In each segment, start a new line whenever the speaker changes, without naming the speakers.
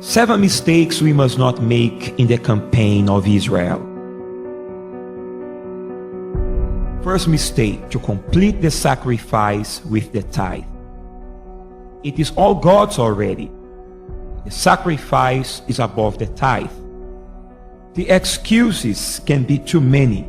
7 mistakes we must not make in the campaign of Israel. First mistake, to complete the sacrifice with the tithe. It is all God's already. The sacrifice is above the tithe. The excuses can be too many,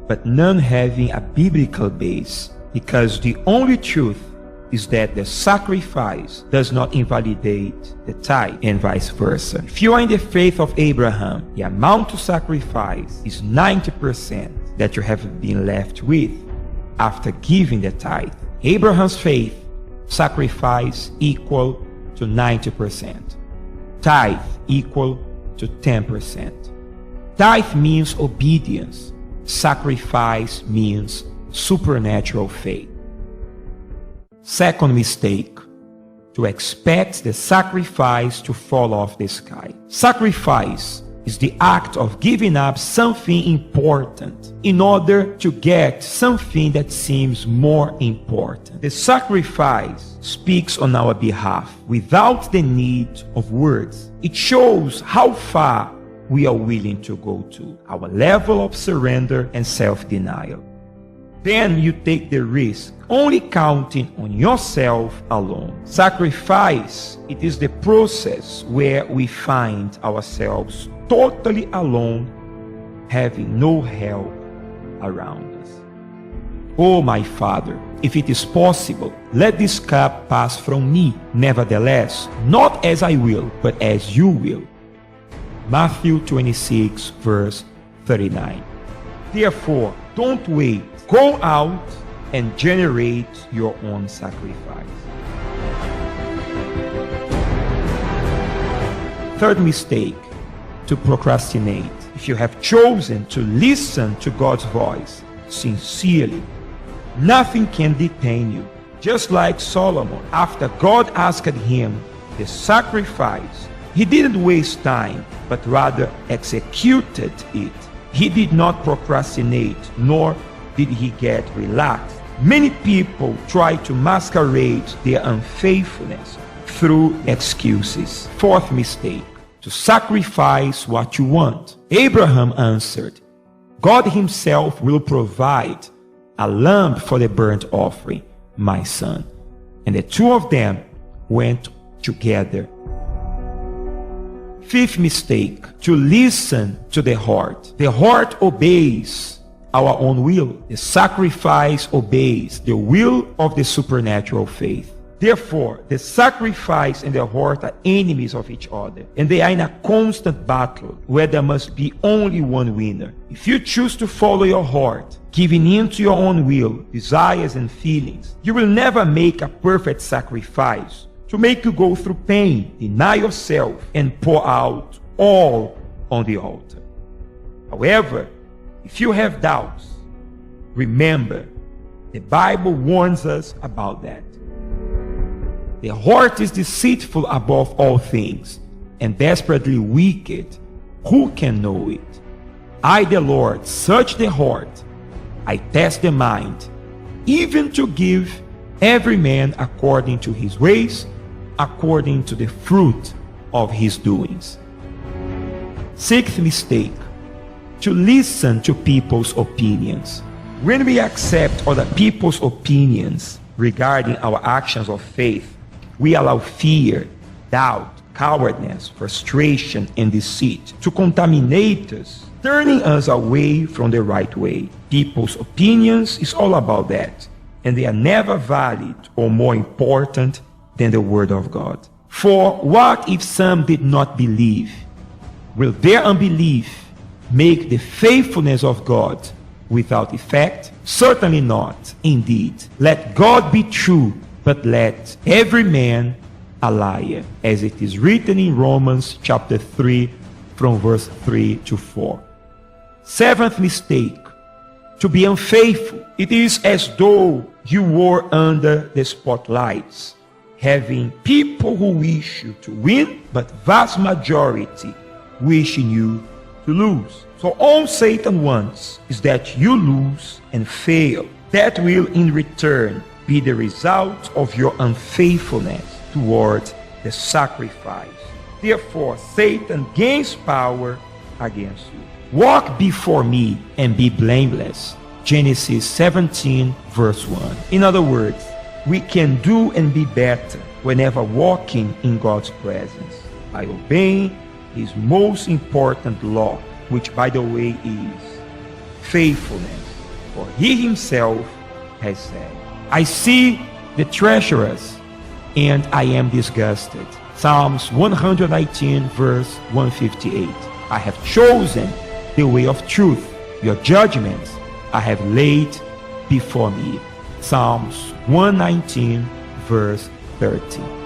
but none having a biblical base, because the only truth is that the sacrifice does not invalidate the tithe, and vice versa. If you are in the faith of Abraham, the amount to sacrifice is 90% that you have been left with after giving the tithe. Abraham's faith, sacrifice equal to 90%. Tithe equal to 10%. Tithe means obedience. Sacrifice means supernatural faith. Second mistake, to expect the sacrifice to fall off the sky. Sacrifice is the act of giving up something important in order to get something that seems more important. The sacrifice speaks on our behalf without the need of words. It shows how far we are willing to go to, our level of surrender and self-denial. Then you take the risk, only counting on yourself alone. Sacrifice, it is the process where we find ourselves totally alone, having no help around us. Oh, my Father, if it is possible, let this cup pass from me. Nevertheless, not as I will, but as you will. Matthew 26, verse 39. Therefore, don't wait. Go out and generate your own sacrifice. Third mistake, to procrastinate. If you have chosen to listen to God's voice sincerely, nothing can detain you. Just like Solomon, after God asked him the sacrifice, he didn't waste time, but rather executed it. He did not procrastinate, nor did he get relaxed. Many people try to masquerade their unfaithfulness through excuses. Fourth mistake, to sacrifice what you want. Abraham answered, God himself will provide a lamb for the burnt offering, my son. And the two of them went together. Fifth mistake, to listen to the heart. The heart obeys our own will. The sacrifice obeys the will of the supernatural faith. Therefore, the sacrifice and the heart are enemies of each other, and they are in a constant battle where there must be only one winner. If you choose to follow your heart, giving in to your own will, desires, and feelings, you will never make a perfect sacrifice to make you go through pain, deny yourself, and pour out all on the altar. However, if you have doubts, remember, the Bible warns us about that. The heart is deceitful above all things, and desperately wicked. Who can know it? I, the Lord, search the heart. I test the mind, even to give every man according to his ways, according to the fruit of his doings. Sixth mistake, to listen to people's opinions. When we accept other people's opinions regarding our actions of faith, we allow fear, doubt, cowardice, frustration, and deceit to contaminate us, turning us away from the right way. People's opinions is all about that, and they are never valid or more important than the Word of God. For what if some did not believe? Will their unbelief make the faithfulness of God without effect? Certainly not. Indeed, let God be true, but let every man a liar, as it is written in Romans chapter 3 from verse 3 to 4. Seventh mistake, to be unfaithful. It is as though you were under the spotlights, having people who wish you to win, but vast majority wishing you to lose. So all Satan wants is that you lose and fail. That will in return be the result of your unfaithfulness towards the sacrifice Therefore, Satan gains power against you. Walk before me and be blameless. Genesis 17, verse 1. In other words, we can do and be better whenever walking in God's presence by obeying his most important law, which, by the way, is faithfulness. For he himself has said, I see the treacherous, and I am disgusted. Psalms 119, verse 158. I have chosen the way of truth. Your judgments I have laid before me. Psalms 119, verse 30.